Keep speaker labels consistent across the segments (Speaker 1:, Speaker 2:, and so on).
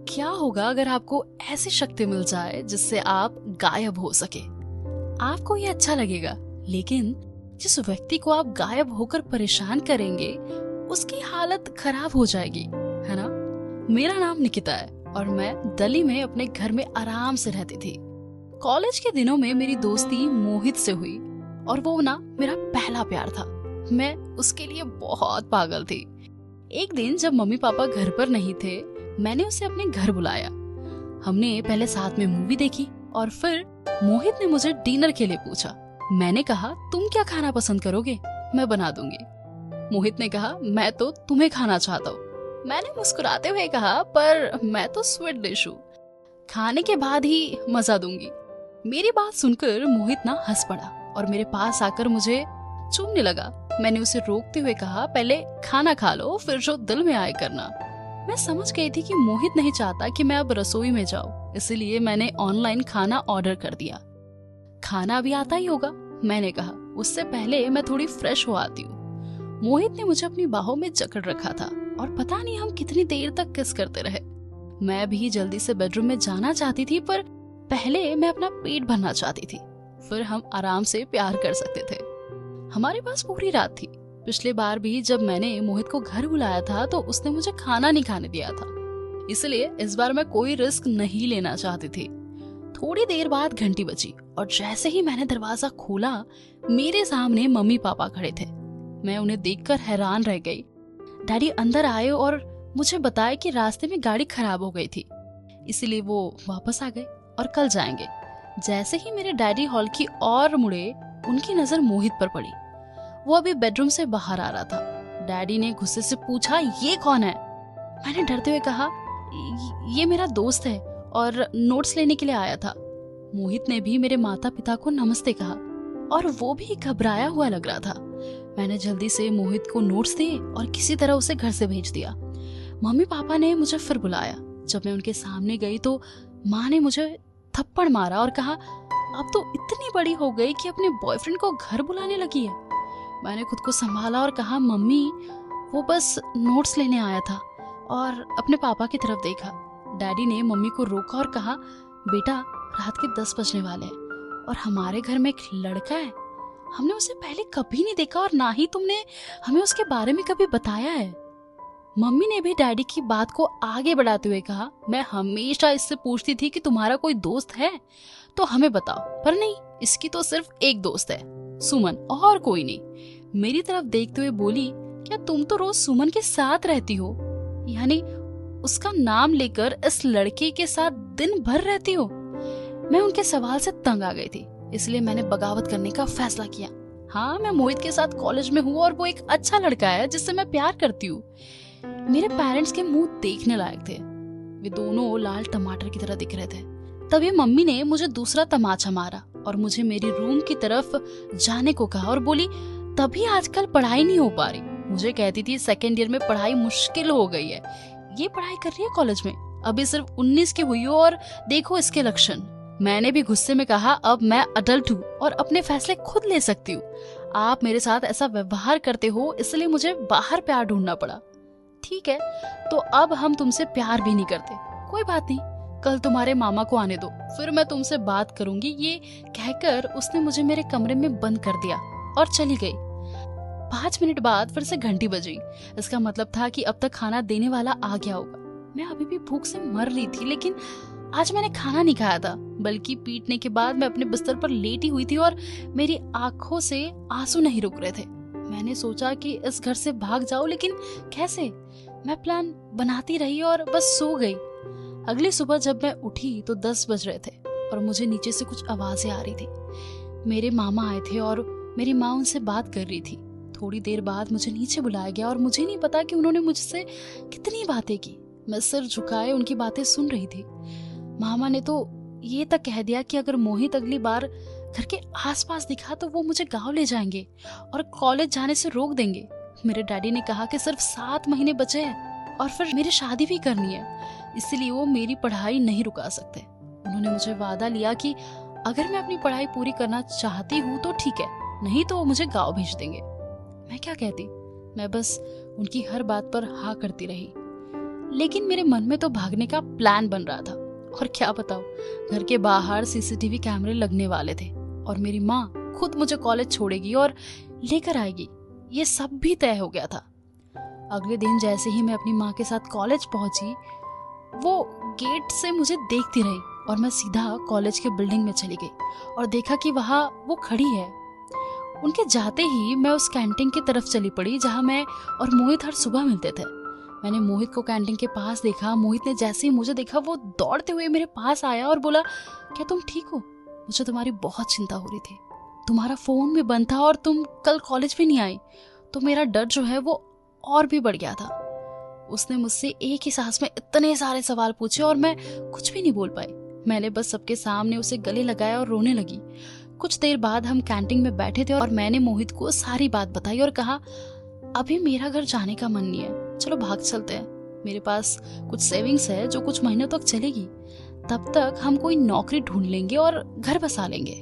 Speaker 1: क्या होगा अगर आपको ऐसी शक्ति मिल जाए जिससे आप गायब हो सके? आपको ये अच्छा लगेगा, लेकिन जिस व्यक्ति को आप गायब होकर परेशान करेंगे उसकी हालत खराब हो जाएगी, है ना? मेरा नाम निकिता है और मैं दिल्ली में अपने घर में आराम से रहती थी। कॉलेज के दिनों में मेरी दोस्ती मोहित से हुई और वो ना मेरा पहला प्यार था। मैं उसके लिए बहुत पागल थी। एक दिन जब मम्मी पापा घर पर नहीं थे, मैंने उसे अपने घर बुलाया। हमने पहले साथ में मूवी देखी और फिर मोहित ने मुझे डिनर के लिए पूछा। मैंने कहा, तुम क्या खाना पसंद करोगे? मैं बना दूंगी। मोहित ने कहा, मैं तो तुम्हें खाना चाहता हूँ। मैंने मुस्कुराते हुए कहा, पर मैं तो स्वीट डिश हूँ, खाने के बाद ही मजा दूंगी। मेरी बात सुनकर मोहित ना हंस पड़ा और मेरे पास आकर मुझे चूमने लगा। मैंने उसे रोकते हुए कहा, पहले खाना खा लो, फिर जो दिल में आए करना। मैं समझ गई थी कि मोहित नहीं चाहता कि मैं अब रसोई में जाऊं, इसलिए मैंने ऑनलाइन खाना ऑर्डर कर दिया। खाना भी आता ही होगा, मैंने कहा, उससे पहले मैं थोड़ी फ्रेश हो आती हूँ। मोहित ने मुझे अपनी बाहों में जकड़ रखा था और पता नहीं हम कितनी देर तक किस करते रहे। मैं भी जल्दी से बेडरूम में जाना चाहती थी, पर पहले मैं अपना पेट भरना चाहती थी, फिर हम आराम से प्यार कर सकते थे। हमारे पास पूरी रात थी। पिछले बार भी जब मैंने मोहित को घर बुलाया था तो उसने मुझे खाना नहीं खाने दिया था, इसलिए इस बार मैं कोई रिस्क नहीं लेना चाहती थी। थोड़ी देर बाद घंटी बजी और जैसे ही मैंने दरवाजा खोला, मेरे सामने मम्मी पापा खड़े थे। मैं उन्हें देखकर हैरान रह गई। डैडी अंदर आए और मुझे बताया कि रास्ते में गाड़ी खराब हो गई थी, इसलिए वो वापस आ गए और कल जाएंगे। जैसे ही मेरे डैडी हॉल की ओर मुड़े, उनकी नजर मोहित पर पड़ी। वो अभी बेडरूम से बाहर आ रहा था। डैडी ने गुस्से से पूछा, ये कौन है? मैंने डरते हुए कहा, ये मेरा दोस्त है और नोट्स लेने के लिए आया था। मोहित ने भी मेरे माता पिता को नमस्ते कहा और वो भी घबराया हुआ लग रहा था। मैंने जल्दी से मोहित को नोट्स दिए और किसी तरह उसे घर से भेज दिया। मम्मी पापा ने मुझे फिर बुलाया। जब मैं उनके सामने गई तो माँ ने मुझे थप्पड़ मारा और कहा, अब तो इतनी बड़ी हो गई कि अपने बॉयफ्रेंड को घर बुलाने लगी है। मैंने खुद को संभाला और कहा, मम्मी वो बस नोट्स लेने आया था, और अपने पापा की तरफ देखा। डैडी ने मम्मी को रोका और कहा, बेटा रात के 10 बजने वाले हैं और हमारे घर में एक लड़का है। हमने उसे पहले कभी नहीं देखा और ना ही तुमने हमें उसके बारे में कभी बताया है। मम्मी ने भी डैडी की बात को आगे बढ़ाते हुए कहा, मैं हमेशा इससे पूछती थी कि तुम्हारा कोई दोस्त है तो हमें बताओ, पर नहीं, इसकी तो सिर्फ एक दोस्त है, सुमन, और कोई नहीं। मेरी तरफ देखते हुए बोली, क्या तुम तो रोज सुमन के साथ रहती हो? यानी उसका नाम लेकर इस लड़के के साथ दिन भर रहती हो? मैं उनके सवाल से तंग आ गई थी, इसलिए मैंने बगावत करने का फैसला किया। हाँ, मैं मोहित के साथ कॉलेज में हूँ और वो एक अच्छा लड़का है जिससे मैं प्यार करती हूँ। मेरे पेरेंट्स के मुंह देखने लायक थे। वे दोनों लाल टमाटर की तरह दिख रहे थे। तभी मम्मी ने मुझे दूसरा तमाचा मारा और मुझे मेरी रूम की तरफ जाने को कहा और बोली, तभी आजकल पढ़ाई नहीं हो पा रही। मुझे कहती थी सेकेंड ईयर में पढ़ाई मुश्किल हो गई है, ये पढ़ाई कर रही है कॉलेज में, अभी सिर्फ 19 की हुई हो और देखो इसके लक्षण। मैंने भी गुस्से में कहा, अब मैं अडल्ट हूँ और अपने फैसले खुद ले सकती हूँ। आप मेरे साथ ऐसा व्यवहार करते हो, इसलिए मुझे बाहर प्यार ढूंढना पड़ा। ठीक है, तो अब हम तुमसे प्यार भी नहीं करते, कोई बात नहीं, कल तुम्हारे मामा को आने दो, फिर मैं तुमसे बात करूंगी। ये कहकर उसने मुझे मेरे कमरे में बंद कर दिया और चली गई। 5 मिनट बाद फिर से घंटी बजी। इसका मतलब था कि अब तक खाना देने वाला आ गया होगा। मैं अभी भी भूख से मर रही थी, लेकिन आज मैंने खाना नहीं खाया था, बल्कि पीटने के बाद मैं अपने बिस्तर पर लेटी हुई थी और मेरी आंखों से आंसू नहीं रुक रहे थे। मैंने सोचा कि इस घर से भाग जाऊं, लेकिन कैसे? मैं प्लान बनाती रही और बस सो गई। अगली सुबह जब मैं उठी तो 10 बज रहे थे और मुझे नीचे से कुछ आवाजें आ रही थी। मेरे मामा आए थे और मेरी माँ उनसे बात कर रही थी। थोड़ी देर बाद मुझे नीचे बुलाया गया और मुझे नहीं पता कि उन्होंने मुझसे कितनी बातें की। मैं सिर झुकाए उनकी बातें सुन रही थी। मामा ने तो ये तक कह दिया कि अगर मोहित अगली बार घर के आसपास दिखा तो वो मुझे गांव ले जाएंगे और कॉलेज जाने से रोक देंगे। मेरे डैडी ने कहा कि सिर्फ 7 महीने बचे हैं और फिर मेरी शादी भी करनी है, इसलिए वो मेरी पढ़ाई नहीं रुका सकते। उन्होंने मुझे वादा लिया कि अगर मैं अपनी पढ़ाई पूरी करना चाहती हूँ तो ठीक है, नहीं तो वो मुझे गाँव भेज देंगे। मैं क्या कहती, मैं बस उनकी हर बात पर हाँ करती रही। लेकिन मेरे मन में तो भागने का प्लान बन रहा था। और क्या बताऊं, घर के बाहर सीसीटीवी कैमरे लगने वाले थे और मेरी माँ खुद मुझे कॉलेज छोड़ेगी और लेकर आएगी, ये सब भी तय हो गया था। अगले दिन जैसे ही मैं अपनी माँ के साथ कॉलेज पहुंची, वो गेट से मुझे देखती रही और मैं सीधा कॉलेज के बिल्डिंग में चली गई और देखा कि वहाँ वो खड़ी है। उनके जाते ही मैं उस कैंटीन की तरफ चली पड़ी जहाँ मैं और मोहित हर सुबह मिलते थे। मैंने मोहित को कैंटीन के पास देखा। मोहित ने जैसे ही मुझे देखा वो दौड़ते हुए मेरे पास आया और बोला, क्या तुम ठीक हो? मुझे तुम्हारी बहुत चिंता हो रही थी। तुम्हारा फोन भी बंद था और तुम कल कॉलेज भी नहीं आई, तो मेरा डर जो है वो और भी बढ़ गया था। उसने मुझसे एक ही सांस में इतने सारे सवाल पूछे और मैं कुछ भी नहीं बोल पाई। मैंने बस सबके सामने उसे गले लगाया और रोने लगी। कुछ देर बाद हम कैंटीन में बैठे थे और मैंने मोहित को सारी बात बताई और कहा, अभी मेरा घर जाने का मन नहीं है, चलो भाग चलते हैं। मेरे पास कुछ सेविंग्स है जो कुछ महीनों तक चलेगी, तब तक हम कोई नौकरी ढूंढ लेंगे और घर बसा लेंगे।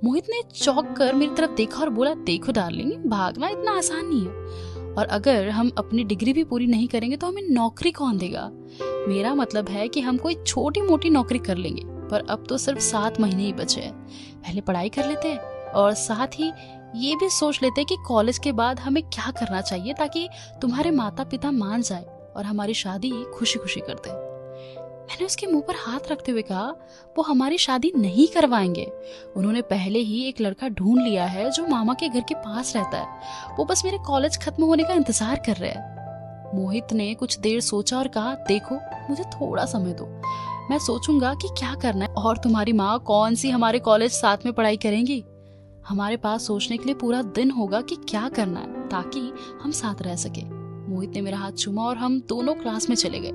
Speaker 1: मोहित ने चौंक कर मेरी तरफ देखा और बोला, देखो डार्लिंग, भागना इतना आसान नहीं है, और अगर हम अपनी डिग्री भी पूरी नहीं करेंगे तो हमें नौकरी कौन देगा? मेरा मतलब है कि हम कोई छोटी मोटी नौकरी कर लेंगे, पर अब तो सिर्फ 7 महीने ही बचे हैं। पहले पढ़ाई कर लेते हैं और साथ ही ये भी सोच लेते हैं कि कॉलेज के बाद हमें क्या करना चाहिए ताकि तुम्हारे माता पिता मान जाए और हमारी शादी खुशी खुशी कर दे। मैंने उसके मुंह पर हाथ रखते हुए कहा, वो हमारी शादी नहीं करवाएंगे। उन्होंने पहले ही एक लड़का ढूंढ लिया है जो मामा के घर के पास रहता है। वो बस मेरे कॉलेज खत्म होने का इंतजार कर रहे हैं। मोहित ने कुछ देर सोचा और कहा, देखो मुझे थोड़ा समय दो, मैं सोचूंगा कि क्या करना है। और तुम्हारी माँ कौन सी हमारे कॉलेज साथ में पढ़ाई करेंगी? हमारे पास सोचने के लिए पूरा दिन होगा कि क्या करना है ताकि हम साथ रह सके। मोहित ने मेरा हाथ चूमा और हम दोनों क्लास में चले गए।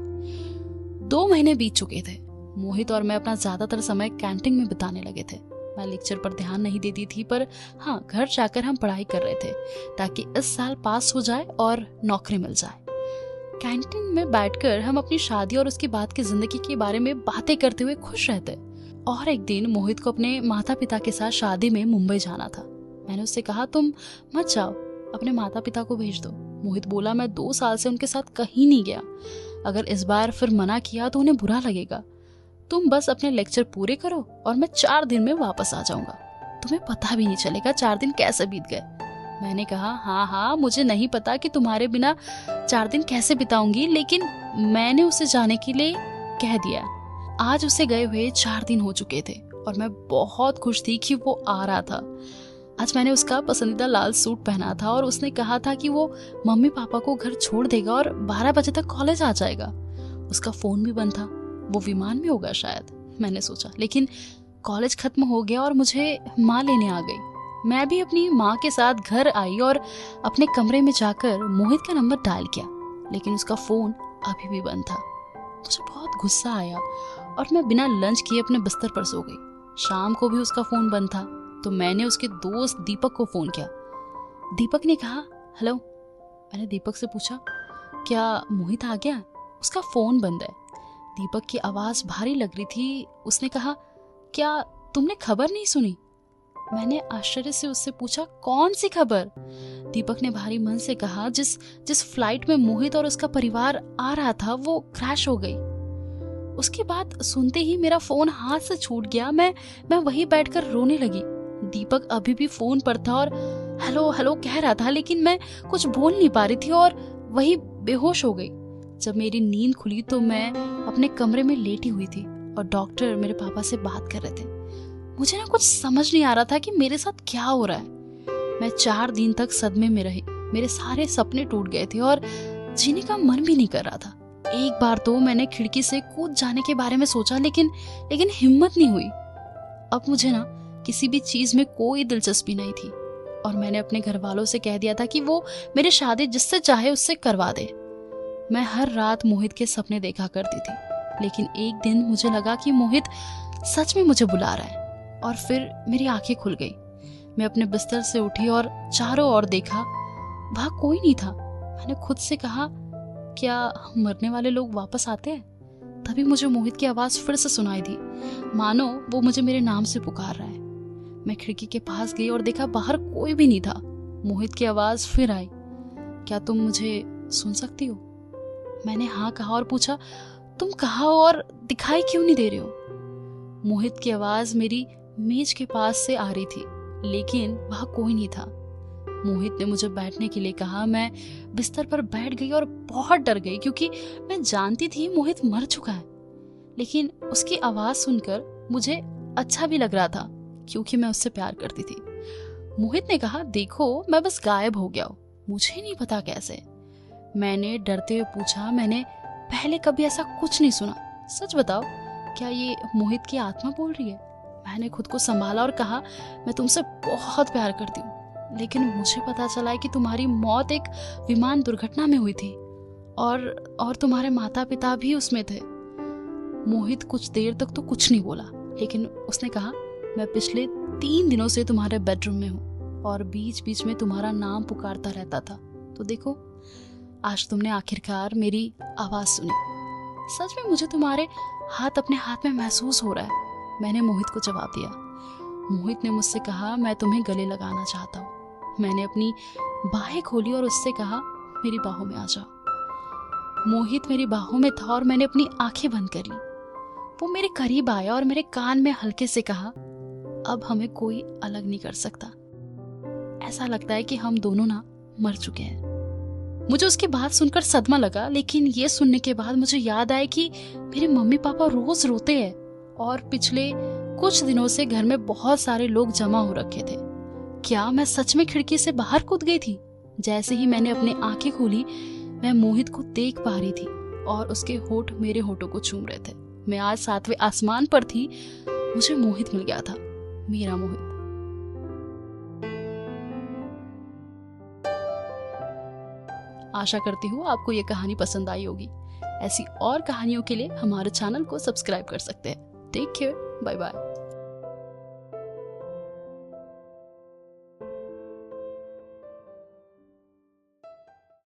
Speaker 1: 2 महीने बीत चुके थे। मोहित और मैं अपना ज्यादातर समय कैंटीन में बिताने लगे थे। मैं लेक्चर पर ध्यान नहीं देती थी, पर हाँ, घर जाकर हम पढ़ाई कर रहे थे ताकि इस साल पास हो जाए और नौकरी मिल जाए। कैंटीन में बैठकर हम अपनी शादी और उसके बाद की जिंदगी के बारे में बातें करते हुए खुश रहते। और एक दिन मोहित को अपने माता पिता के साथ शादी में मुंबई जाना था। मैंने उससे कहा, तुम मत जाओ, अपने माता पिता को भेज दो। मोहित बोला, मैं 2 साल से उनके साथ कहीं नहीं गया, अगर इस बार फिर मना किया तो उन्हें बुरा लगेगा। तुम बस अपने लेक्चर पूरे करो और मैं 4 दिन में वापस आ जाऊंगा, तुम्हें पता भी नहीं चलेगा 4 दिन कैसे बीत गए। मैंने कहा, हाँ, मुझे नहीं पता कि तुम्हारे बिना 4 दिन कैसे बिताऊंगी, लेकिन मैंने उसे जाने के लिए कह दिया। आज उसे गए हुए 4 दिन हो चुके थे और मैं बहुत खुश थी कि वो आ रहा था। आज मैंने उसका पसंदीदा लाल सूट पहना था और उसने कहा था कि वो मम्मी पापा को घर छोड़ देगा और 12 बजे तक कॉलेज आ जाएगा। उसका फोन भी बंद था, वो विमान में होगा शायद, मैंने सोचा। लेकिन कॉलेज खत्म हो गया और मुझे माँ लेने आ गई। मैं भी अपनी माँ के साथ घर आई और अपने कमरे में जाकर मोहित का नंबर डायल किया, लेकिन उसका फोन अभी भी बंद था। मुझे बहुत गुस्सा आया और मैं बिना लंच किए अपने बिस्तर पर सो गई। शाम को भी उसका फोन बंद था, तो मैंने उसके दोस्त दीपक को फोन किया। दीपक ने कहा, हेलो। मैंने दीपक से पूछा, क्या मोहित आ गया? उसका फोन बंद है। दीपक की आवाज भारी लग रही थी। उसने कहा, क्या तुमने खबर नहीं सुनी? मैंने आश्चर्य से उससे पूछा, कौन सी खबर? दीपक ने भारी मन से कहा, जिस फ्लाइट में मोहित और उसका परिवार आ रहा था वो क्रैश हो गई। उसकी बात सुनते ही मेरा फोन हाथ से छूट गया। मैं वहीं बैठकर रोने लगी। दीपक अभी भी फोन पर था और हेलो हेलो कह रहा था, लेकिन मैं कुछ बोल नहीं पा रही थी और वही बेहोश हो गई। जब मेरी नींद खुली तो मैं अपने कमरे में लेटी हुई थी और डॉक्टर मेरे पापा से बात कर रहे थे। मुझे ना कुछ समझ नहीं आ रहा था कि मेरे साथ क्या हो रहा है। मैं 4 दिन तक सदमे में रही। मेरे सारे सपने टूट गए थे और जीने का मन भी नहीं कर रहा था। एक बार तो मैंने खिड़की से कूद जाने के बारे में सोचा, लेकिन हिम्मत नहीं हुई। अब मुझे ना किसी भी चीज में कोई दिलचस्पी नहीं थी और मैंने अपने घर वालों से कह दिया था कि वो मेरी शादी जिससे चाहे उससे करवा दे। मैं हर रात मोहित के सपने देखा करती थी, लेकिन एक दिन मुझे लगा कि मोहित सच में मुझे बुला रहा है और फिर मेरी आंखें खुल गई। मैं अपने बिस्तर से उठी और चारों ओर देखा, वहां कोई नहीं था। मैंने खुद से कहा, क्या मरने वाले लोग वापस आते हैं? तभी मुझे मोहित की आवाज फिर से सुनाई दी, मानो वो मुझे मेरे नाम से पुकार रहा है। मैं खिड़की के पास गई और देखा बाहर कोई भी नहीं था। मोहित की आवाज फिर आई, क्या तुम मुझे सुन सकती हो? मैंने हाँ कहा और पूछा, तुम कहाँ हो और दिखाई क्यों नहीं दे रहे हो? मोहित की आवाज मेरी मेज के पास से आ रही थी, लेकिन वहां कोई नहीं था। मोहित ने मुझे बैठने के लिए कहा। मैं बिस्तर पर बैठ गई और बहुत डर गई, क्योंकि मैं जानती थी मोहित मर चुका है। लेकिन उसकी आवाज सुनकर मुझे अच्छा भी लग रहा था, क्योंकि मैं उससे प्यार करती थी। मोहित ने कहा, देखो मैं बस गायब हो गया हूँ, मुझे नहीं पता कैसे। मैंने डरते हुए पूछा, मैंने पहले कभी ऐसा कुछ नहीं सुना, सच बताओ, क्या ये मोहित की आत्मा बोल रही है? मैंने खुद को संभाला और कहा, मैं तुमसे बहुत प्यार करती हूँ, लेकिन मुझे पता चला है कि तुम्हारी मौत एक विमान दुर्घटना में हुई थी और तुम्हारे माता पिता भी उसमें थे। मोहित कुछ देर तक तो कुछ नहीं बोला, लेकिन उसने कहा, मैं पिछले 3 दिनों से तुम्हारे बेडरूम में हूँ और बीच बीच में तुम्हारा नाम पुकारता रहता था। तो देखो, आज तुमने आखिरकार मेरी आवाज सुनी। सच में मुझे तुम्हारे हाथ अपने हाथ में महसूस हो रहा है, मैंने मोहित को जवाब दिया। मोहित ने मुझसे कहा, मैं तुम्हें गले लगाना चाहता हूँ। मैंने अपनी बाहें खोली और उससे कहा, मेरी बाहों में आ जाओ। मोहित मेरी बाहों में था और मैंने अपनी आंखें बंद कर ली। वो मेरे करीब आया और मेरे कान में हल्के से कहा, अब हमें कोई अलग नहीं कर सकता। ऐसा लगता है कि हम दोनों ना मर चुके हैं। मुझे उसकी बात सुनकर सदमा लगा, लेकिन ये सुनने के बाद मुझे याद आया कि मेरे मम्मी पापा रोज रोते हैं और पिछले कुछ दिनों से घर में बहुत सारे लोग जमा हो रखे थे। क्या मैं सच में खिड़की से बाहर कूद गई थी? जैसे ही मैंने अपनी आंखें खोली, मैं मोहित को देख पा रही थी और उसके होठ मेरे होठों को चूम रहे थे। मैं आज 7वें आसमान पर थी। मुझे मोहित मिल गया था, मेरा मोहित। आशा करती हूँ आपको ये कहानी पसंद आई होगी। ऐसी और कहानियों के लिए हमारे चैनल को सब्सक्राइब कर सकते हैं। Take care, bye bye.